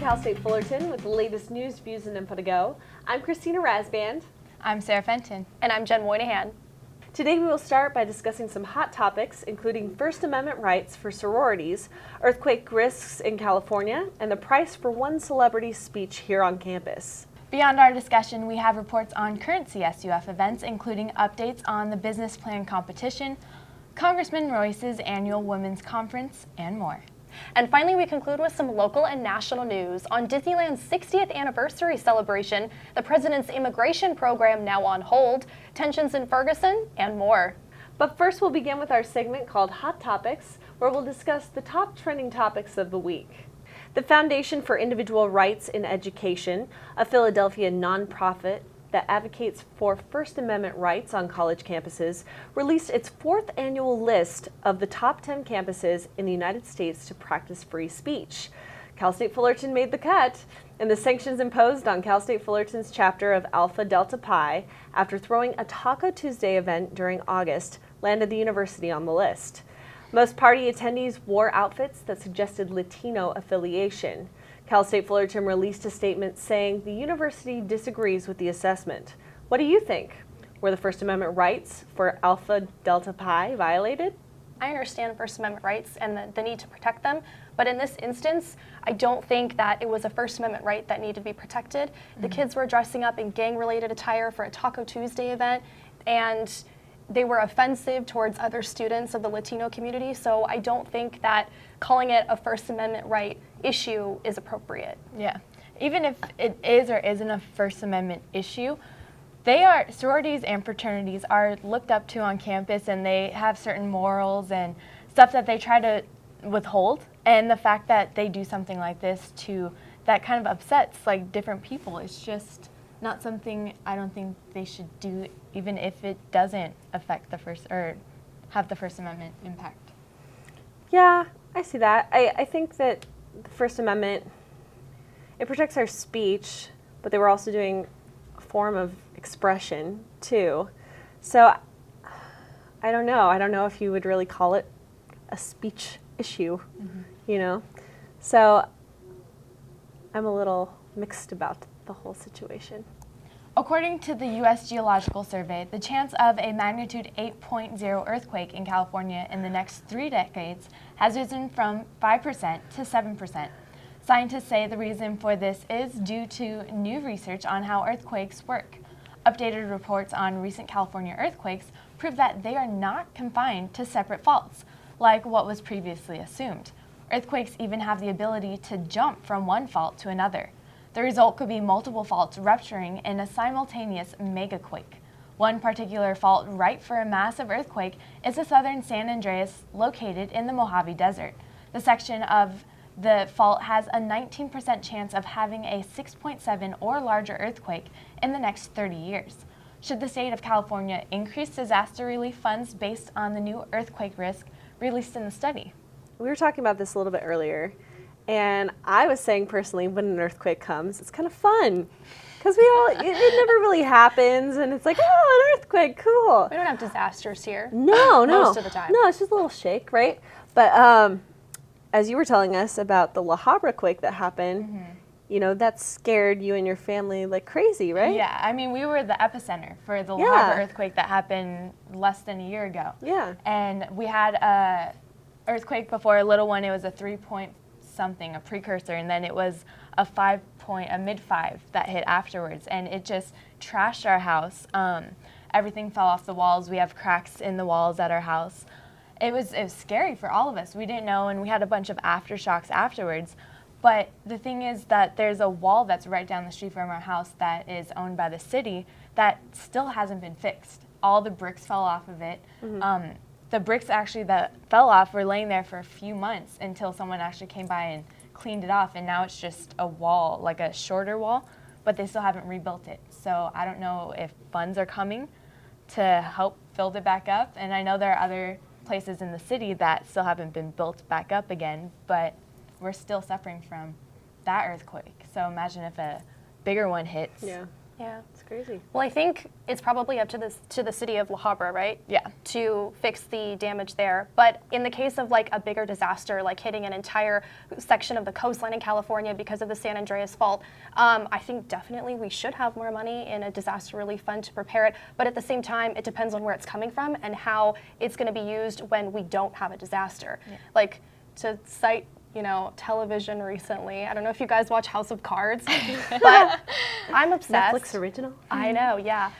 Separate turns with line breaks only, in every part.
Cal State Fullerton with the latest news, views, and info to go. I'm Christina Rasband.
I'm Sarah Fenton.
And I'm Jen Moynihan.
Today we will start by discussing some hot topics, including First Amendment rights for sororities, earthquake risks in California, and the price for one celebrity's speech here on campus.
Beyond our discussion, we have reports on current CSUF events, including updates on the business plan competition, Congressman Royce's annual women's conference, and more.
And finally, we conclude with some local and national news. On Disneyland's 60th anniversary celebration, the president's immigration program now on hold, tensions in Ferguson, and more.
But first, we'll begin with our segment called Hot Topics, where we'll discuss the top trending topics of the week. The Foundation for Individual Rights in Education, a Philadelphia nonprofit that advocates for First Amendment rights on college campuses, released its 4th annual list of the top 10 campuses in the United States to practice free speech. Cal State Fullerton made the cut, and the sanctions imposed on Cal State Fullerton's chapter of Alpha Delta Pi after throwing a Taco Tuesday event during August landed the university on the list. Most party attendees wore outfits that suggested Latino affiliation. Cal State Fullerton released a statement saying the university disagrees with the assessment. What do you think? Were the First Amendment rights for Alpha Delta Pi violated?
I understand First Amendment rights and the need to protect them, but in this instance, I don't think that it was a First Amendment right that needed to be protected. The kids were dressing up in gang-related attire for a Taco Tuesday event, and they were offensive towards other students of the Latino community, so I don't think that calling it a First Amendment right issue is appropriate.
Yeah, even if it is or isn't a First Amendment issue, sororities and fraternities are looked up to on campus, and they have certain morals and stuff that they try to withhold, and the fact that they do something like this that kind of upsets like different people, it's just not something I don't think they should do, even if it doesn't affect have the First Amendment impact.
Yeah, I see that. I think that the First Amendment, it protects our speech, but they were also doing a form of expression too. So I don't know. I don't know if you would really call it a speech issue, you know? So I'm a little mixed about the whole situation.
According to the U.S. Geological Survey, the chance of a magnitude 8.0 earthquake in California in the next 3 decades has risen from 5% to 7%. Scientists say the reason for this is due to new research on how earthquakes work. Updated reports on recent California earthquakes prove that they are not confined to separate faults, like what was previously assumed. Earthquakes even have the ability to jump from one fault to another. The result could be multiple faults rupturing in a simultaneous megaquake. One particular fault ripe for a massive earthquake is the southern San Andreas located in the Mojave Desert. The section of the fault has a 19% chance of having a 6.7 or larger earthquake in the next 30 years. Should the state of California increase disaster relief funds based on the new earthquake risk released in the study?
We were talking about this a little bit earlier, and I was saying personally, when an earthquake comes, it's kind of fun. Because it never really happens, and it's like, oh, an earthquake, cool.
We don't have disasters here.
No.
Most of the time.
No, it's just a little shake, right? But as you were telling us about the La Habra quake that happened, you know, that scared you and your family like crazy, right?
Yeah, I mean, we were the epicenter for the La Habra earthquake that happened less than a year ago.
Yeah.
And we had a earthquake before, a little one. It was a 3-point something, a precursor, and then it was a mid-5 that hit afterwards, and it just trashed our house. Everything fell off the walls. We have cracks in the walls at our house. It was scary for all of us. We didn't know, and we had a bunch of aftershocks afterwards. But the thing is that there's a wall that's right down the street from our house that is owned by the city that still hasn't been fixed. All the bricks fell off of it. The bricks actually that fell off were laying there for a few months until someone actually came by and cleaned it off, and now it's just a wall, like a shorter wall, but they still haven't rebuilt it. So I don't know if funds are coming to help build it back up, and I know there are other places in the city that still haven't been built back up again, but we're still suffering from that earthquake. So imagine if a bigger one hits.
Yeah.
Yeah.
It's crazy.
Well, I think it's probably up to the city of La Habra, right?
Yeah.
To fix the damage there. But in the case of like a bigger disaster, like hitting an entire section of the coastline in California because of the San Andreas fault, I think definitely we should have more money in a disaster relief fund to prepare it. But at the same time, it depends on where it's coming from and how it's going to be used when we don't have a disaster. Yeah. Like, to cite, television recently. I don't know if you guys watch House of Cards, but I'm obsessed.
Netflix original?
I know, yeah.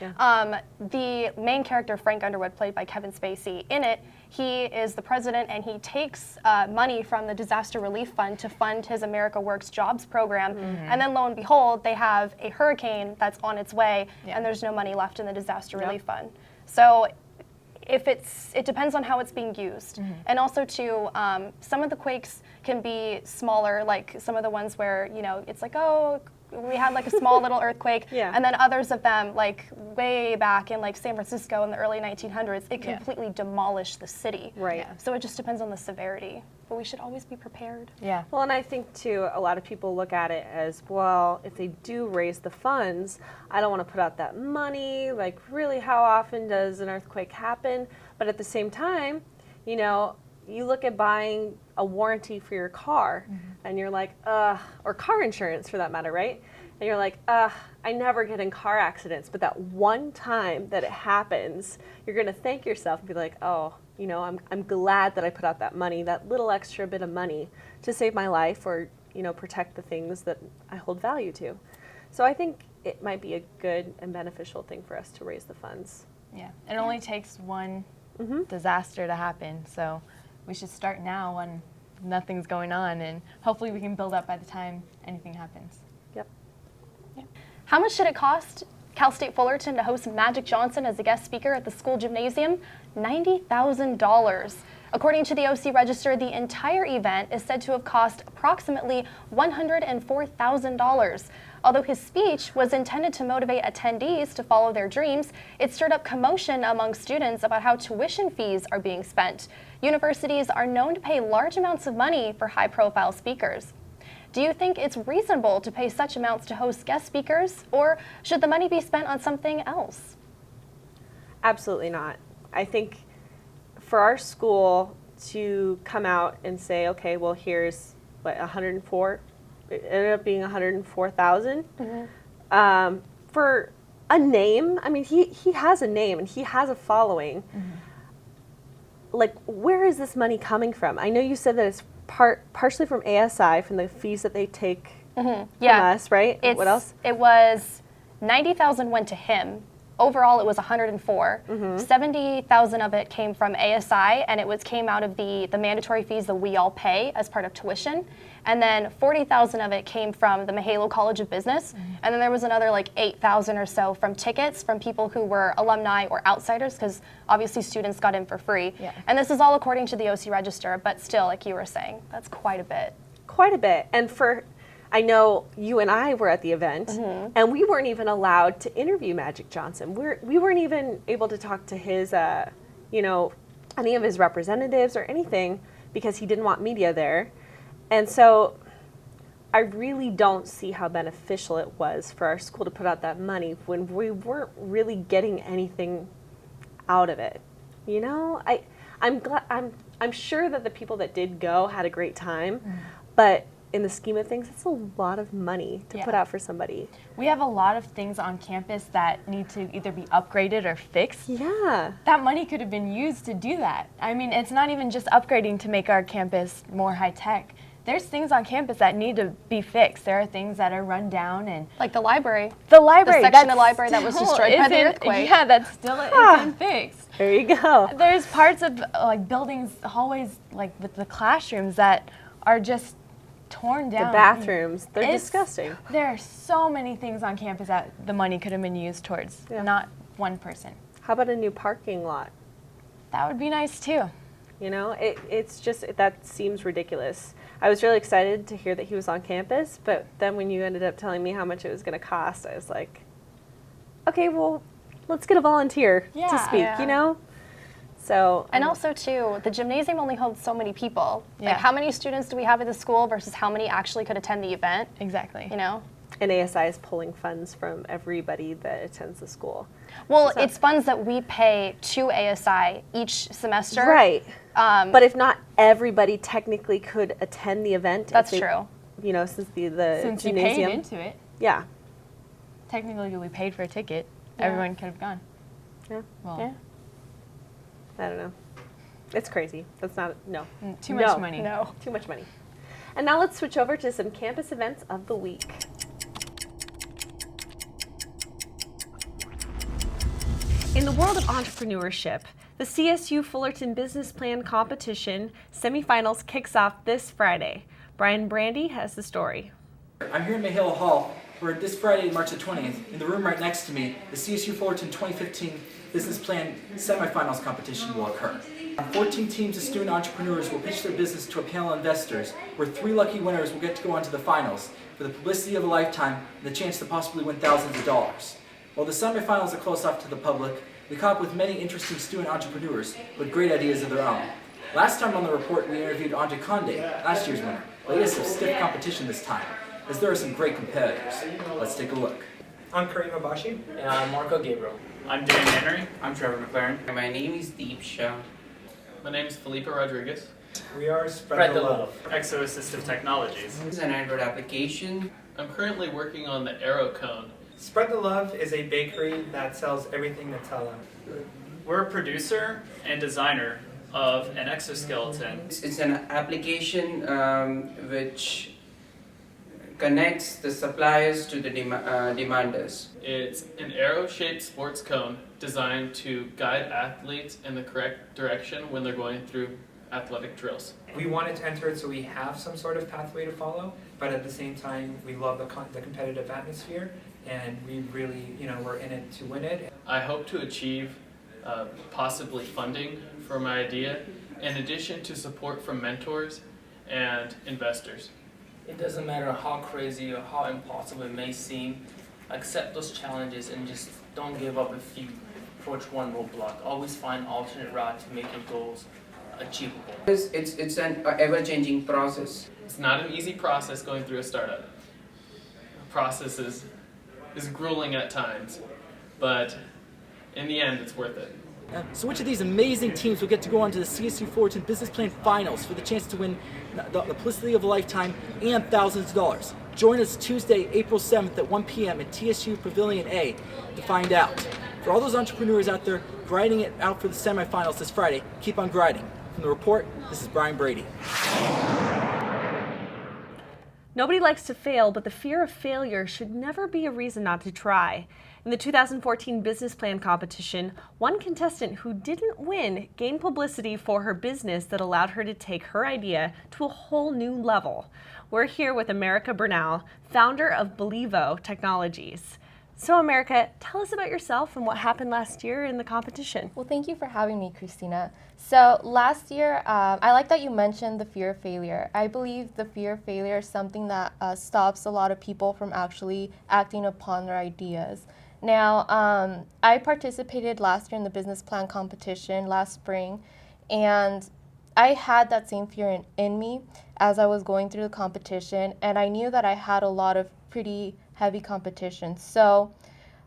The main character, Frank Underwood, played by Kevin Spacey, in it, he is the president and he takes money from the Disaster Relief Fund to fund his America Works Jobs program. And then lo and behold, they have a hurricane that's on its way and there's no money left in the Disaster Relief Fund. So it depends on how it's being used. And also too, some of the quakes can be smaller, like some of the ones where, it's like, oh, we had like a small little earthquake, and then others of them, like way back in like San Francisco in the early 1900s, it completely demolished the city.
Right. Yeah.
So it just depends on the severity. But we should always be prepared.
Yeah.
Well, and I think too, a lot of people look at it as, well, if they do raise the funds, I don't want to put out that money. Like, really, how often does an earthquake happen? But at the same time, you look at buying a warranty for your car, and you're like, or car insurance for that matter, right? And you're like, I never get in car accidents, but that one time that it happens, you're going to thank yourself and be like, oh, I'm glad that I put out that money, that little extra bit of money to save my life or, protect the things that I hold value to. So I think it might be a good and beneficial thing for us to raise the funds.
Yeah, it only takes one disaster to happen, so we should start now when nothing's going on, and hopefully we can build up by the time anything happens.
Yep.
Yeah. How much did it cost Cal State Fullerton to host Magic Johnson as a guest speaker at the school gymnasium? $90,000. According to the OC Register, the entire event is said to have cost approximately $104,000. Although his speech was intended to motivate attendees to follow their dreams, it stirred up commotion among students about how tuition fees are being spent. Universities are known to pay large amounts of money for high-profile speakers. Do you think it's reasonable to pay such amounts to host guest speakers, or should the money be spent on something else?
Absolutely not. I think for our school to come out and say, okay, well, here's what, 104, it ended up being 104,000 for a name. I mean, he has a name and he has a following. Like, where is this money coming from? I know you said that it's partially from ASI, from the fees that they take from us, right? What else?
It was 90,000 went to him. Overall, it was 104. 70,000 of it came from ASI, and it came out of the mandatory fees that we all pay as part of tuition. And then 40,000 of it came from the Mahalo College of Business. And then there was another like 8,000 or so from tickets from people who were alumni or outsiders, because obviously students got in for free. And this is all according to the OC Register, but still, like you were saying, that's quite a bit.
Quite a bit. And I know you and I were at the event, and we weren't even allowed to interview Magic Johnson. We weren't even able to talk to his, any of his representatives or anything, because he didn't want media there. And so I really don't see how beneficial it was for our school to put out that money when we weren't really getting anything out of it. I'm sure that the people that did go had a great time, but in the scheme of things, it's a lot of money to put out for somebody.
We have a lot of things on campus that need to either be upgraded or fixed.
Yeah.
That money could have been used to do that. I mean, it's not even just upgrading to make our campus more high-tech. There's things on campus that need to be fixed. There are things that are run down and...
Like the library.
The library.
The section of library that was destroyed by the earthquake.
Yeah, that's still isn't fixed.
There you go.
There's parts of like buildings, hallways, like with the classrooms that are just torn down.
The bathrooms, they're disgusting.
There are so many things on campus that the money could have been used towards, not one person.
How about a new parking lot?
That would be nice too.
It's just, that seems ridiculous. I was really excited to hear that he was on campus, but then when you ended up telling me how much it was going to cost, I was like, okay, well, let's get a volunteer to speak, So,
and also too, the gymnasium only holds so many people. Like, how many students do we have at the school versus how many actually could attend the event?
Exactly.
And ASI is pulling funds from everybody that attends the school.
Well, it's funds that we pay to ASI each semester.
Right. But if not everybody technically could attend the event.
That's true.
You know, since the
Since you
gymnasium.
paid into it.
Yeah.
Technically, we paid for a ticket.
Yeah.
Everyone could have gone.
Yeah.
Well,
Yeah.
I don't know. It's crazy. That's not, no.
Too much money.
No.
Too much money. And now let's switch over to some campus events of the week. In the world of entrepreneurship, the CSU Fullerton Business Plan Competition semifinals kicks off this Friday. Brian Brandy has the story.
I'm here in Mayhill Hall, where this Friday, March the 20th, in the room right next to me, the CSU Fullerton 2015 Business Plan Semifinals competition will occur. 14 teams of student entrepreneurs will pitch their business to a panel of investors, where 3 lucky winners will get to go on to the finals for the publicity of a lifetime and the chance to possibly win thousands of dollars. While the semifinals are closed off to the public, we caught up with many interesting student entrepreneurs with great ideas of their own. Last time on the report, we interviewed Andre Conde, last year's winner, but he has some stiff competition this time, as there are some great competitors. Let's take a look.
I'm Kareem Abashi.
And I'm Marco Gabriel.
I'm Dan Henry.
I'm Trevor McLaren.
My name is Deep Shah.
My name is Felipe Rodriguez.
We are Spread the Love.
Exo Assistive Technologies.
This is an Android application.
I'm currently working on the Aero Cone.
Spread the Love is a bakery that sells everything Nutella.
We're a producer and designer of an exoskeleton.
It's an application which connects the suppliers to the demanders.
It's an arrow-shaped sports cone designed to guide athletes in the correct direction when they're going through athletic drills.
We wanted to enter it so we have some sort of pathway to follow, but at the same time, we love the competitive atmosphere, and we really, we're in it to win it.
I hope to achieve possibly funding for my idea, in addition to support from mentors and investors.
It doesn't matter how crazy or how impossible it may seem, accept those challenges and just don't give up if you approach one roadblock. Always find alternate route to make your goals achievable.
It's an ever-changing process.
It's not an easy process going through a startup. The process is grueling at times, but in the end, it's worth it.
So which of these amazing teams will get to go on to the CSU Fullerton Business Plan Finals for the chance to win the publicity of a lifetime and thousands of dollars? Join us Tuesday, April 7th at 1 p.m. at TSU Pavilion A to find out. For all those entrepreneurs out there grinding it out for the semifinals this Friday, keep on grinding. From the report, this is Brian Brady.
Nobody likes to fail, but the fear of failure should never be a reason not to try. In the 2014 business plan competition, one contestant who didn't win gained publicity for her business that allowed her to take her idea to a whole new level. We're here with America Bernal, founder of Believo Technologies. So America, tell us about yourself and what happened last year in the competition.
Well, thank you for having me, Christina. So last year, I like that you mentioned the fear of failure. I believe the fear of failure is something that stops a lot of people from actually acting upon their ideas. Now, I participated last year in the business plan competition last spring, and I had that same fear in me as I was going through the competition, and I knew that I had a lot of pretty heavy competition. So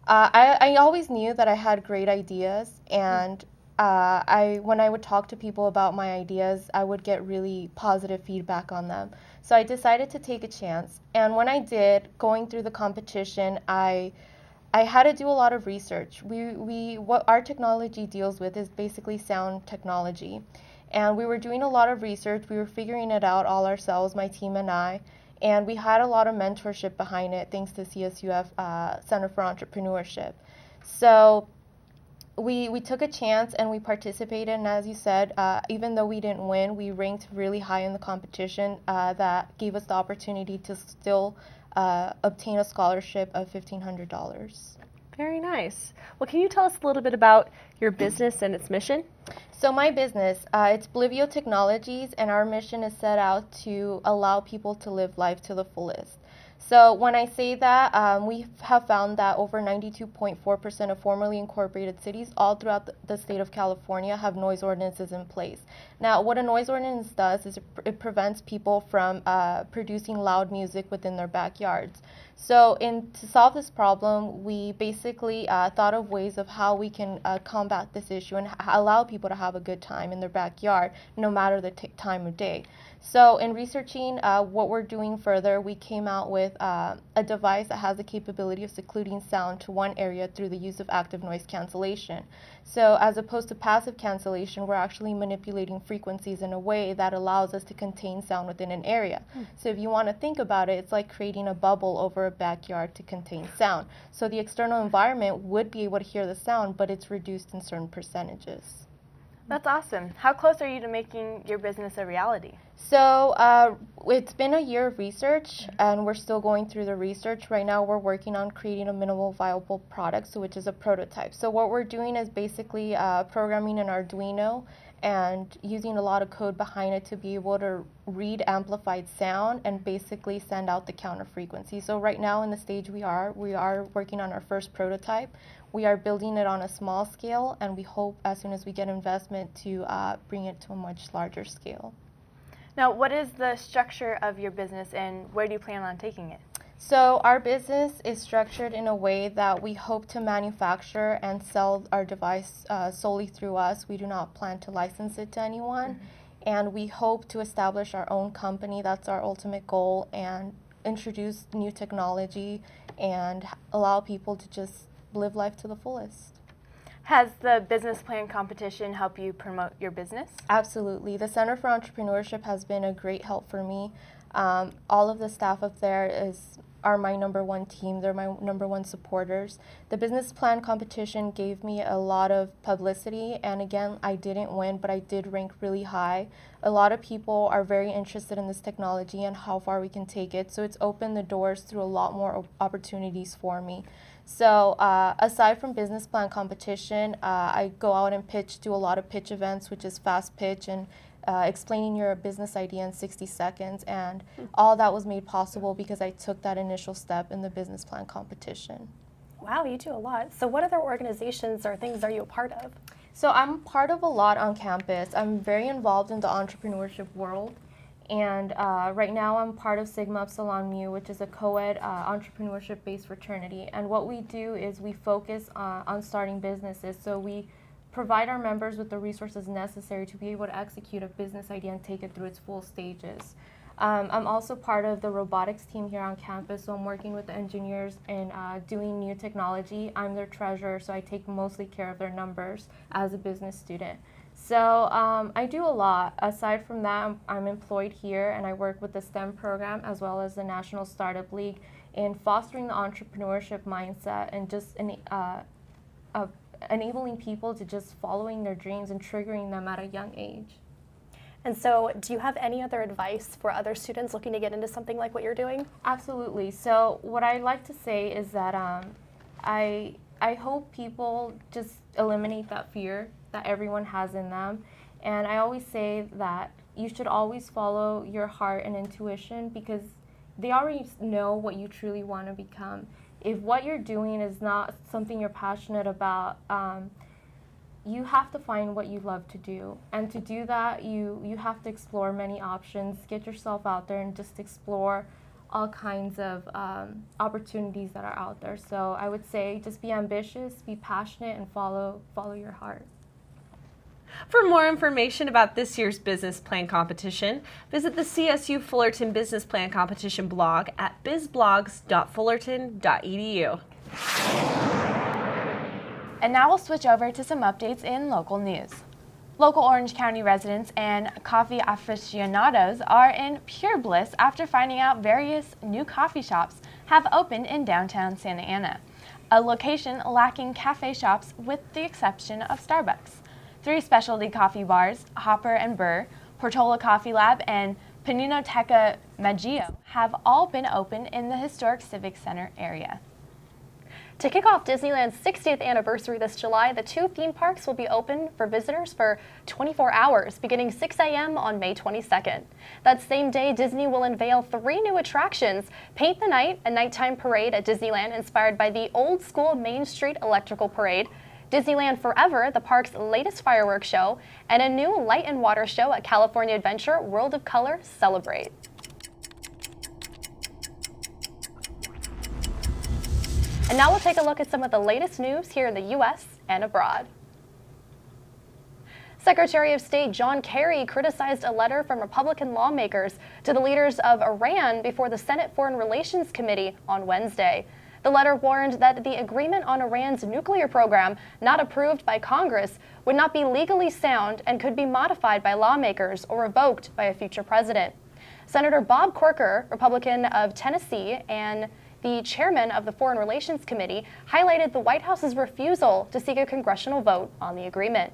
I always knew that I had great ideas, and when I would talk to people about my ideas, I would get really positive feedback on them. So I decided to take a chance, and when I did, going through the competition, I had to do a lot of research. What our technology deals with is basically sound technology. And we were doing a lot of research. We were figuring it out all ourselves, my team and I. And we had a lot of mentorship behind it, thanks to CSUF Center for Entrepreneurship. So we took a chance and we participated. And as you said, even though we didn't win, we ranked really high in the competition. That gave us the opportunity to still obtain a scholarship of $1,500.
Very nice. Well, can you tell us a little bit about your business and its mission?
So my business, it's Believo Technologies, and our mission is set out to allow people to live life to the fullest. So when I say that, we have found that over 92.4% of formerly incorporated cities all throughout the state of California have noise ordinances in place. Now, what a noise ordinance does is it prevents people from producing loud music within their backyards. So to solve this problem, we basically thought of ways of how we can combat this issue and allow people to have a good time in their backyard, no matter the time of day. So in researching what we're doing further, we came out with a device that has the capability of secluding sound to one area through the use of active noise cancellation. So as opposed to passive cancellation, we're actually manipulating frequencies in a way that allows us to contain sound within an area. So if you want to think about it, it's like creating a bubble over a backyard to contain sound. So the external environment would be able to hear the sound, but it's reduced in certain percentages.
That's awesome. How close are you to making your business a reality?
So it's been a year of research, and we're still going through the research. Right now we're working on creating a minimal viable product, so which is a prototype. So what we're doing is basically programming an Arduino and using a lot of code behind it to be able to read amplified sound and basically send out the counter frequency. So right now in the stage we are working on our first prototype. We are building it on a small scale, and we hope as soon as we get investment to bring it to a much larger scale.
Now, what is the structure of your business and where do you plan on taking it?
So our business is structured in a way that we hope to manufacture and sell our device solely through us. We do not plan to license it to anyone. And we hope to establish our own company. That's our ultimate goal, and introduce new technology and allow people to just live life to the fullest.
Has the business plan competition helped you promote your business?
Absolutely. The Center for Entrepreneurship has been a great help for me. All of the staff up there are my #1 team. They're my #1 supporters. The business plan competition gave me a lot of publicity, and again, I didn't win, but I did rank really high. A lot of people are very interested in this technology and how far we can take it, so it's opened the doors through a lot more opportunities for me. So aside from business plan competition, I go out and do a lot of pitch events, which is fast pitch and explaining your business idea in 60 seconds. And all that was made possible because I took that initial step in the business plan competition.
Wow, you do a lot. So what other organizations or things are you a part of?
So I'm part of a lot on campus. I'm very involved in the entrepreneurship world. And right now I'm part of Sigma Epsilon Mu, which is a co-ed entrepreneurship-based fraternity. And what we do is we focus on starting businesses. So we provide our members with the resources necessary to be able to execute a business idea and take it through its full stages. I'm also part of the robotics team here on campus, so I'm working with the engineers and doing new technology. I'm their treasurer, so I take mostly care of their numbers as a business student. So I do a lot. Aside from that, I'm employed here, and I work with the STEM program as well as the National Startup League in fostering the entrepreneurship mindset and just enabling people to just following their dreams and triggering them at a young age.
And so do you have any other advice for other students looking to get into something like what you're doing?
Absolutely. So what I like to say is that I hope people just eliminate that fear that everyone has in them. And I always say that you should always follow your heart and intuition because they already know what you truly want to become. If what you're doing is not something you're passionate about, you have to find what you love to do. And to do that, you have to explore many options, get yourself out there and just explore all kinds of opportunities that are out there. So I would say just be ambitious, be passionate, and follow your heart.
For more information about this year's business plan competition, visit the CSU Fullerton Business Plan Competition blog at bizblogs.fullerton.edu.
And now we'll switch over to some updates in local news. Local Orange County residents and coffee aficionados are in pure bliss after finding out various new coffee shops have opened in downtown Santa Ana, a location lacking cafe shops with the exception of Starbucks. 3 specialty coffee bars, Hopper and Burr, Portola Coffee Lab, and Paninoteca Maggio have all been opened in the historic Civic Center area.
To kick off Disneyland's 60th anniversary this July, the 2 theme parks will be open for visitors for 24 hours, beginning 6 a.m. on May 22nd. That same day, Disney will unveil 3 new attractions: Paint the Night, a nighttime parade at Disneyland inspired by the old-school Main Street Electrical Parade; Disneyland Forever, the park's latest fireworks show, and a new light and water show at California Adventure World of Color celebrate. And now we'll take a look at some of the latest news here in the U.S. and abroad. Secretary of State John Kerry criticized a letter from Republican lawmakers to the leaders of Iran before the Senate Foreign Relations Committee on Wednesday. The letter warned that the agreement on Iran's nuclear program, not approved by Congress, would not be legally sound and could be modified by lawmakers or revoked by a future president. Senator Bob Corker, Republican of Tennessee, and the chairman of the Foreign Relations Committee, highlighted the White House's refusal to seek a congressional vote on the agreement.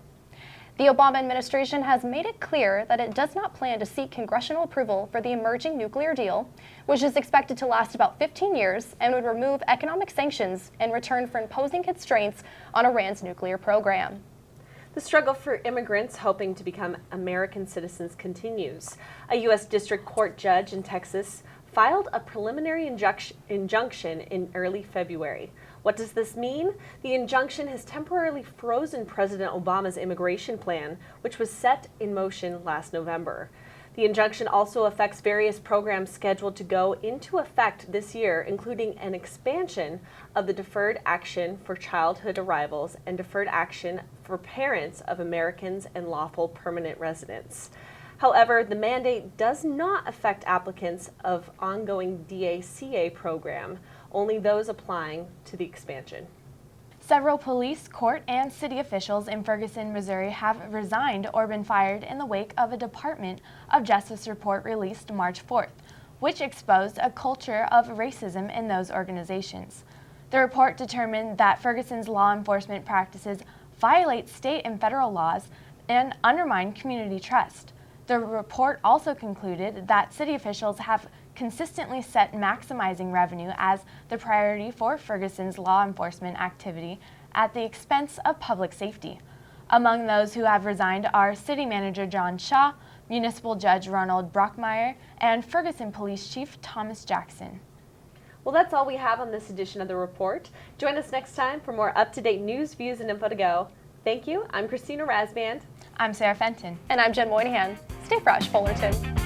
The Obama administration has made it clear that it does not plan to seek congressional approval for the emerging nuclear deal, which is expected to last about 15 years and would remove economic sanctions in return for imposing constraints on Iran's nuclear program.
The struggle for immigrants hoping to become American citizens continues. A U.S. District Court judge in Texas filed a preliminary injunction in early February. What does this mean? The injunction has temporarily frozen President Obama's immigration plan, which was set in motion last November. The injunction also affects various programs scheduled to go into effect this year, including an expansion of the Deferred Action for Childhood Arrivals and Deferred Action for Parents of Americans and Lawful Permanent Residents. However, the mandate does not affect applicants of ongoing DACA program, only those applying to the expansion.
Several police, court, and city officials in Ferguson, Missouri have resigned or been fired in the wake of a Department of Justice report released March 4th, which exposed a culture of racism in those organizations. The report determined that Ferguson's law enforcement practices violate state and federal laws and undermine community trust. The report also concluded that city officials have consistently set maximizing revenue as the priority for Ferguson's law enforcement activity at the expense of public safety. Among those who have resigned are City Manager John Shaw, Municipal Judge Ronald Brockmeyer, and Ferguson Police Chief Thomas Jackson.
Well, that's all we have on this edition of The Report. Join us next time for more up-to-date news, views, and info to go. Thank you. I'm Christina Rasband.
I'm Sarah Fenton.
And I'm Jen Moynihan. Stay fresh, Fullerton.